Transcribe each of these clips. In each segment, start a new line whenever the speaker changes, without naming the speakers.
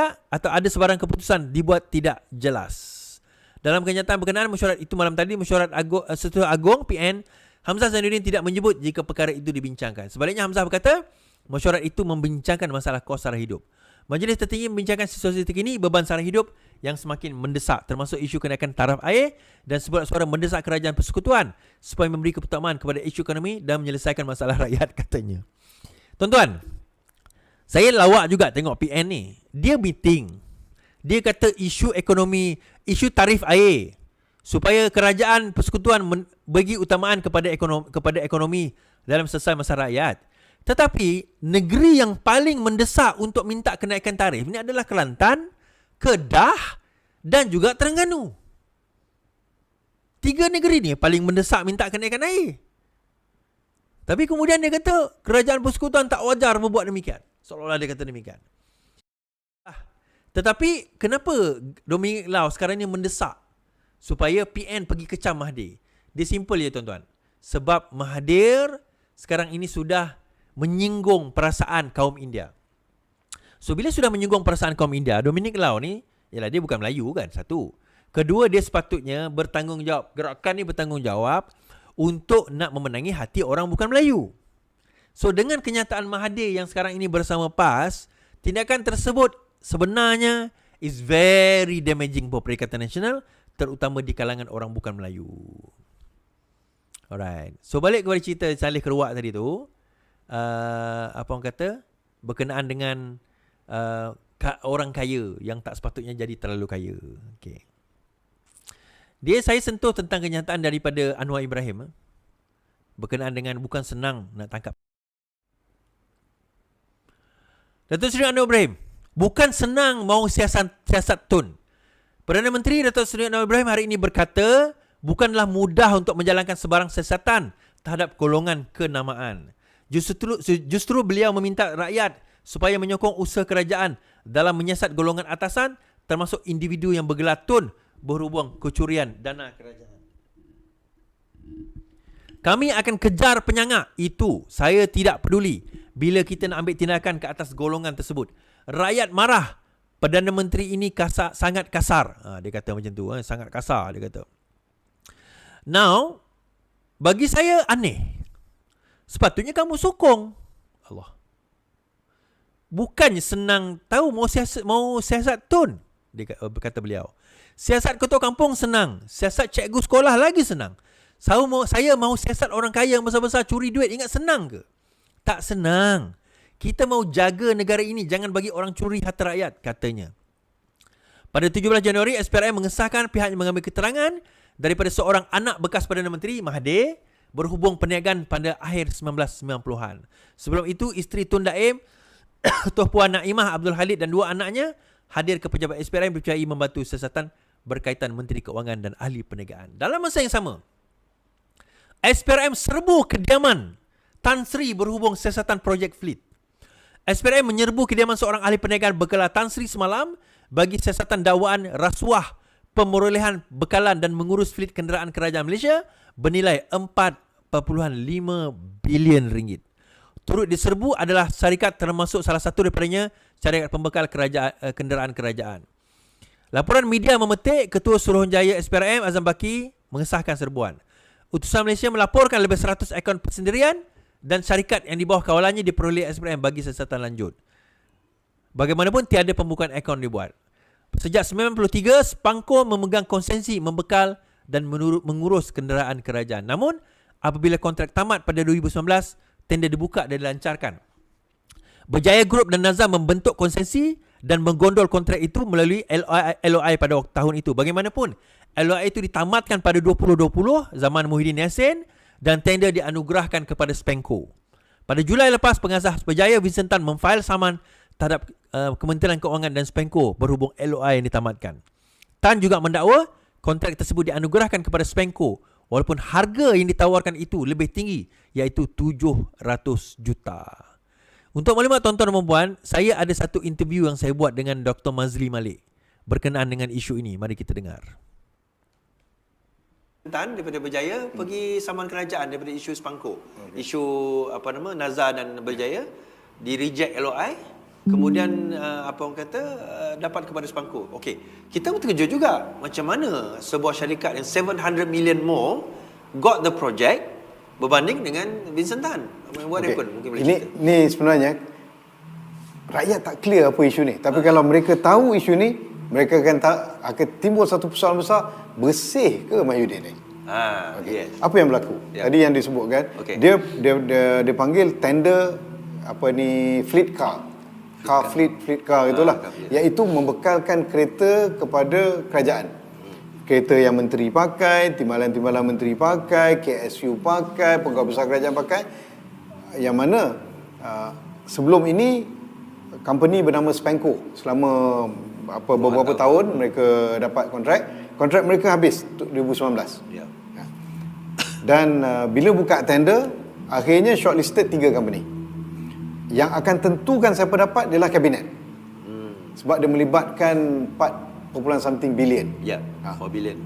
tidak atau ada sebarang keputusan dibuat tidak jelas. Dalam kenyataan berkenaan mesyuarat itu malam tadi, mesyuarat Sekutu Agong PN Hamzah Zainuddin tidak menyebut jika perkara itu dibincangkan. Sebaliknya Hamzah berkata, mesyuarat itu membincangkan masalah kos sara hidup. Majlis tertinggi membincangkan situasi terkini beban sara hidup yang semakin mendesak, termasuk isu kenaikan taraf air dan sebuah suara mendesak kerajaan persekutuan supaya memberi keutamaan kepada isu ekonomi dan menyelesaikan masalah rakyat, katanya. Tuan-tuan, saya lawak juga tengok PN ni. Dia meeting. Dia kata isu ekonomi, isu tarif air supaya kerajaan persekutuan bagi utamaan kepada ekonomi dalam selesai masalah rakyat. Tetapi negeri yang paling mendesak untuk minta kenaikan tarif ini adalah Kelantan, Kedah dan juga Terengganu. 3 negeri ni paling mendesak minta kenaikan air. Tapi kemudian dia kata kerajaan persekutuan tak wajar berbuat demikian. Seolah-olah dia kata demikian. Tetapi kenapa Dominic Lau sekarang ni mendesak supaya PN pergi kecam Mahathir? Dia simple je tuan-tuan. Sebab Mahathir sekarang ini sudah menyinggung perasaan kaum India. So bila sudah menyinggung perasaan kaum India, Dominic Lau ni, yalah dia bukan Melayu kan, satu. Kedua, dia sepatutnya bertanggungjawab. Gerakan ni bertanggungjawab untuk nak memenangi hati orang bukan Melayu. So dengan kenyataan Mahathir yang sekarang ini bersama PAS, tindakan tersebut sebenarnya is very damaging for Perikatan Nasional, terutama di kalangan orang bukan Melayu. Alright. So balik kepada cerita Saleh Keruak tadi tu, apa orang kata, berkenaan dengan orang kaya yang tak sepatutnya jadi terlalu kaya. Okay. Saya sentuh tentang kenyataan daripada Anwar Ibrahim berkenaan dengan bukan senang nak tangkap. Datuk Seri Anwar Ibrahim, bukan senang mau siasat tun. Perdana Menteri Datuk Seri Anwar Ibrahim hari ini berkata, bukanlah mudah untuk menjalankan sebarang siasatan terhadap golongan kenamaan. Justru beliau meminta rakyat supaya menyokong usaha kerajaan dalam menyiasat golongan atasan termasuk individu yang bergelar tun berhubung kecurian dana kerajaan. Kami akan kejar penyangak itu. Saya tidak peduli bila kita nak ambil tindakan ke atas golongan tersebut. Rakyat marah. Perdana Menteri ini sangat kasar. Dia kata macam tu. Sangat kasar dia kata. Now, bagi saya aneh. Sepatutnya kamu sokong. Allah. Bukannya senang tahu mau siasat tun. Dia kata beliau. Siasat ketua kampung senang. Siasat cikgu sekolah lagi senang. Saya mau siasat orang kaya yang besar-besar curi duit. Ingat senang ke? Tak senang. Kita mau jaga negara ini. Jangan bagi orang curi harta rakyat, katanya. Pada 17 Januari, SPRM mengesahkan pihaknya mengambil keterangan daripada seorang anak bekas Perdana Menteri Mahathir berhubung perniagaan pada akhir 1990-an. Sebelum itu, isteri Tun Daim, Tuan Puan Naimah Abdul Khalid dan 2 anaknya hadir ke pejabat SPRM dipercayai membantu siasatan berkaitan Menteri Keuangan dan Ahli Perniagaan. Dalam masa yang sama, SPRM serbu kediaman Tan Sri berhubung siasatan projek fleet. SPRM menyerbu kediaman seorang ahli perniagaan bergelar Tan Sri semalam bagi siasatan dakwaan rasuah pemerolehan bekalan dan mengurus fleet kenderaan kerajaan Malaysia bernilai 4.5 bilion ringgit. Turut diserbu adalah syarikat termasuk salah satu daripadanya syarikat pembekal kenderaan kerajaan. Laporan media memetik Ketua Suruhanjaya SPRM Azam Baki mengesahkan serbuan. Utusan Malaysia melaporkan lebih 100 akaun persendirian dan syarikat yang di bawah kawalannya diperoleh SPRM bagi siasatan lanjut. Bagaimanapun tiada pembukaan akaun dibuat. Sejak 1993, Spangko memegang konsensi membekal dan mengurus kenderaan kerajaan. Namun, apabila kontrak tamat pada 2019, tender dibuka dan dilancarkan. Berjaya Group dan Nazam membentuk konsensi dan menggondol kontrak itu melalui LOI pada tahun itu. Bagaimanapun, LOI itu ditamatkan pada 2020 zaman Muhyiddin Yassin dan tender dianugerahkan kepada Spangko. Pada Julai lepas, pengasas Berjaya Vincent Tan memfail saman terhadap Kementerian Keuangan dan Spangko berhubung LOI yang ditamatkan. Tan juga mendakwa kontrak tersebut dianugerahkan kepada Spangko walaupun harga yang ditawarkan itu lebih tinggi, iaitu 700 juta. Untuk maklumat tuan-tuan dan puan, saya ada satu interview yang saya buat dengan Dr. Mazli Malik berkenaan dengan isu ini. Mari kita dengar. Tan daripada Berjaya pergi saman kerajaan daripada isu Spangko. Isu Nazar dan Berjaya di reject LOI kemudian apa orang kata dapat kepada Sepangko. Okey, kita pun terkejut juga macam mana sebuah syarikat yang 700 million more got the project berbanding dengan Vincent Tan. What happened? Mungkin boleh cerita.
Ini sebenarnya rakyat tak clear apa isu ni. Tapi kalau mereka tahu isu ni, mereka akan timbul satu persoalan besar, bersih ke Mahyudin ni?
Yes.
Apa yang berlaku? Tadi yang disebutkan, dia panggil tender fleet car. Fleet car itulah, iaitu membekalkan kereta kepada kerajaan. Kereta yang menteri pakai, timbalan-timbalan menteri pakai, KSU pakai, pegawai besar kerajaan pakai. Yang mana sebelum ini company bernama Spanco, selama beberapa tahun mereka dapat kontrak mereka habis 2019. Dan bila buka tender, akhirnya shortlisted 3 company. Yang akan tentukan siapa dapat ialah kabinet. Sebab dia melibatkan 4 billion.
4 billion.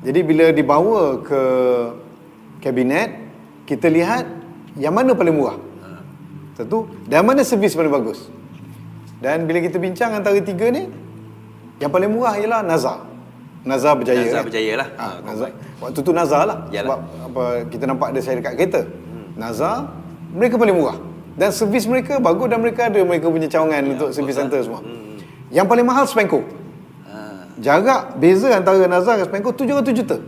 Jadi bila dibawa ke kabinet, kita lihat yang mana paling murah. Satu, dan mana servis paling bagus. Dan bila kita bincang antara 3 ni, yang paling murah ialah Nazar Berjaya.
Nazar Berjaya lah.
Nazar. Waktu tu Nazar lah.
Yalah.
Sebab kita nampak ada syarikat kereta. Nazar, mereka paling murah. Dan servis mereka bagus dan mereka punya cawangan untuk servis center semua. Yang paling mahal Spanco. Jarak beza antara Nazar dan Spanco 700 juta.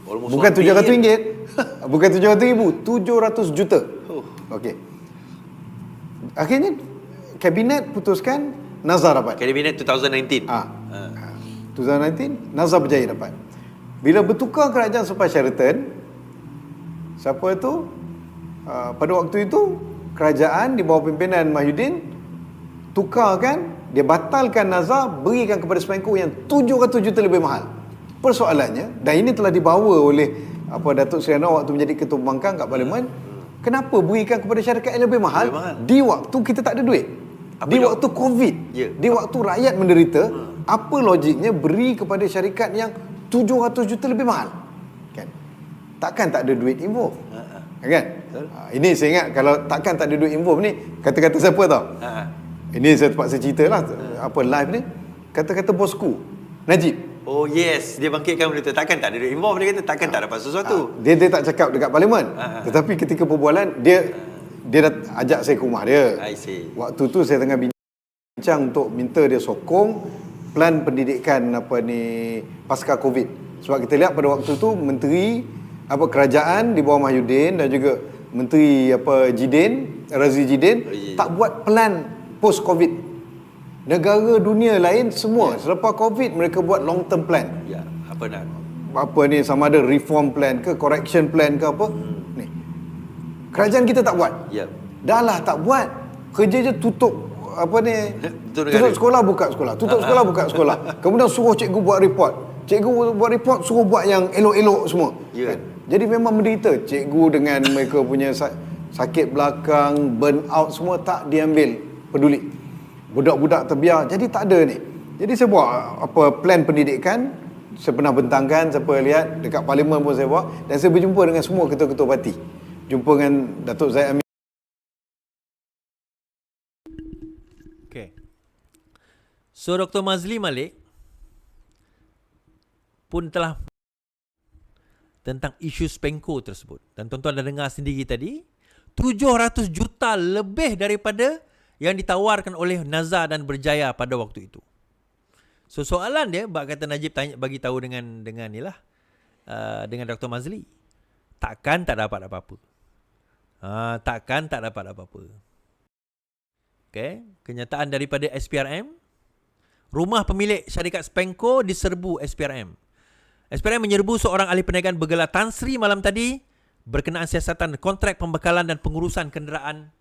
Bukan 700 ringgit. Bukan 700 ribu, 700 juta. Okey. Akhirnya kabinet putuskan Nazar dapat.
Kabinet 2019.
2019 Nazar Berjaya dapat. Bila bertukar kerajaan sampai Sheraton, siapa itu? Pada waktu itu kerajaan di bawah pimpinan Mahyudin tukarkan, dia batalkan Nazar, berikan kepada Spanco yang 700 juta lebih mahal. Persoalannya, dan ini telah dibawa oleh Datuk Seri Anwar waktu menjadi ketua pembangkang kat Parlimen, kenapa berikan kepada syarikat yang lebih mahal di waktu kita tak ada duit? Di waktu COVID, di waktu rakyat menderita, apa logiknya beri kepada syarikat yang 700 juta lebih mahal? Kan? Takkan tak ada duit involve. Kan? Ini saya ingat, kalau takkan tak ada duit involve ni, kata-kata siapa tau? Ini saya terpaksa cerita lah, live ni. Kata-kata bosku, Najib.
Oh yes, dia bangkitkan benda tu. Takkan tak ada duit involve, dia kata takkan tak dapat sesuatu.
Dia tak cakap dekat Parlimen. Tetapi ketika perbualan, dia dah ajak saya ke rumah dia.
I see.
Waktu tu saya tengah bincang untuk minta dia sokong plan pendidikan pasca Covid. Sebab kita lihat pada waktu tu menteri kerajaan di bawah Mahyudin dan juga menteri Razif Jidin tak buat plan post Covid. Negara dunia lain semua selepas Covid mereka buat long term plan. Sama ada reform plan ke correction plan ke apa. Ni. Kerajaan kita tak buat. Dah lah tak buat. Kerja je tutup tutup sekolah buka sekolah. Tutup sekolah buka sekolah. Kemudian suruh cikgu buat report. Cikgu buat report suruh buat yang elok-elok semua. Kan? Jadi memang menderita. Cikgu dengan mereka punya sakit belakang, burn out semua tak diambil peduli. Budak-budak terbiar. Jadi tak ada ni. Jadi saya buat plan pendidikan. Saya pernah bentangkan, siapa lihat dekat Parlimen pun saya buat. Dan saya berjumpa dengan semua ketua-ketua parti. Jumpa dengan Datuk Zaid Amin.
Okay. So Dr. Mazli Malik pun telah tentang isu Spanco tersebut. Dan tuan-tuan dah dengar sendiri tadi, 700 juta lebih daripada yang ditawarkan oleh Nazar dan Berjaya pada waktu itu. So soalan dia, kata Najib bagi tahu dengan inilah dengan Dr. Mazli, takkan tak dapat apa-apa. Takkan tak dapat apa-apa. Okay. Kenyataan daripada SPRM, rumah pemilik syarikat Spanco diserbu SPRM. SPRM menyerbu seorang ahli perniagaan bergelar Tan Sri malam tadi berkenaan siasatan kontrak pembekalan dan pengurusan kenderaan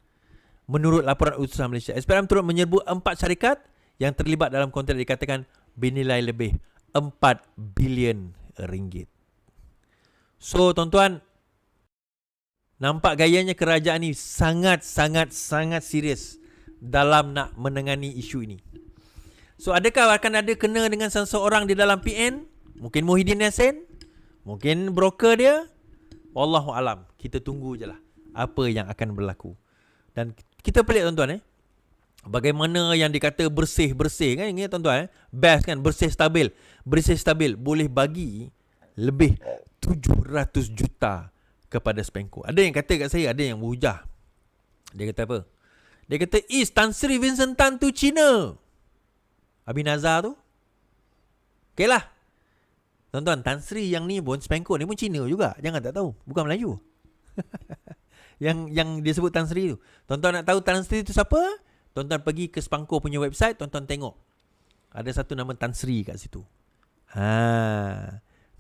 menurut laporan utusan Malaysia. SPRM turut menyerbu 4 syarikat yang terlibat dalam kontrak dikatakan bernilai lebih 4 bilion ringgit. So tuan-tuan, nampak gayanya kerajaan ni sangat serius dalam nak menangani isu ini. So adakah akan ada kena dengan seseorang di dalam PN? Mungkin Muhyiddin Yassin, mungkin broker dia. Wallahu alam. Kita tunggu je lah apa yang akan berlaku. Dan kita pelik tuan-tuan Bagaimana yang dikata bersih-bersih kan, ingat tuan-tuan, best kan, bersih stabil boleh bagi lebih 700 juta kepada Spanko. Ada yang kata kat saya, ada yang berhujah. Dia kata apa? Dia kata, Tan Sri Vincent Tan tu Cina. Abi Nazar tu. Okay lah. Tuan-tuan, Tan Sri yang ni pun, Spanko ni pun Cina juga. Jangan tak tahu. Bukan Melayu. yang dia sebut Tan Sri tu. Tuan-tuan nak tahu Tan Sri tu siapa? Tuan-tuan pergi ke Spanko punya website, tuan-tuan tengok. Ada satu nama Tan Sri kat situ.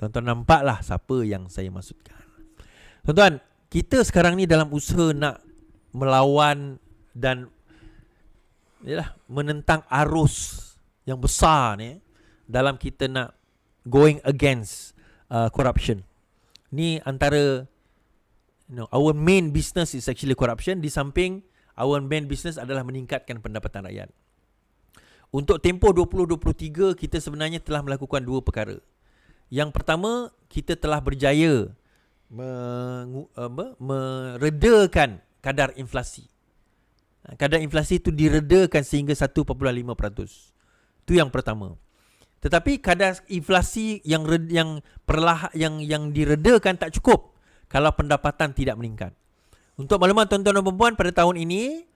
Tuan-tuan nampaklah siapa yang saya maksudkan. Tuan-tuan, kita sekarang ni dalam usaha nak melawan dan menentang arus yang besar ni dalam kita nak going against corruption. Ni antara our main business is actually corruption. Di samping our main business adalah meningkatkan pendapatan rakyat. Untuk tempoh 2023, kita sebenarnya telah melakukan dua perkara. Yang pertama, kita telah berjaya meredakan kadar inflasi. Kadar inflasi itu diredakan sehingga 1.5%. Itu yang pertama. Tetapi kadar inflasi yang diredakan tak cukup kalau pendapatan tidak meningkat. Untuk maklumat tuan-tuan dan puan-puan, pada tahun ini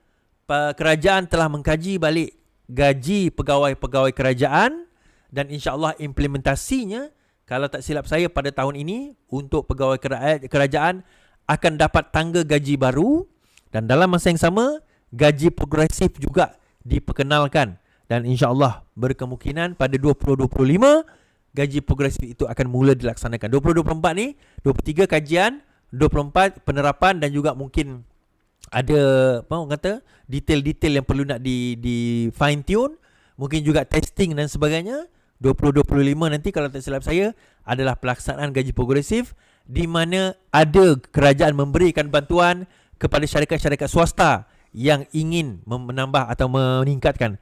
kerajaan telah mengkaji balik gaji pegawai-pegawai kerajaan dan insya-Allah implementasinya, kalau tak silap saya, pada tahun ini untuk pegawai kerajaan akan dapat tangga gaji baru, dan dalam masa yang sama gaji progresif juga diperkenalkan, dan insya-Allah berkemungkinan pada 2025 gaji progresif itu akan mula dilaksanakan. 2024 ni 23 kajian, 24 penerapan, dan juga mungkin ada detail-detail yang perlu nak di fine tune, mungkin juga testing dan sebagainya. 2025 nanti kalau tak silap saya adalah pelaksanaan gaji progresif, di mana ada kerajaan memberikan bantuan kepada syarikat-syarikat swasta yang ingin menambah atau meningkatkan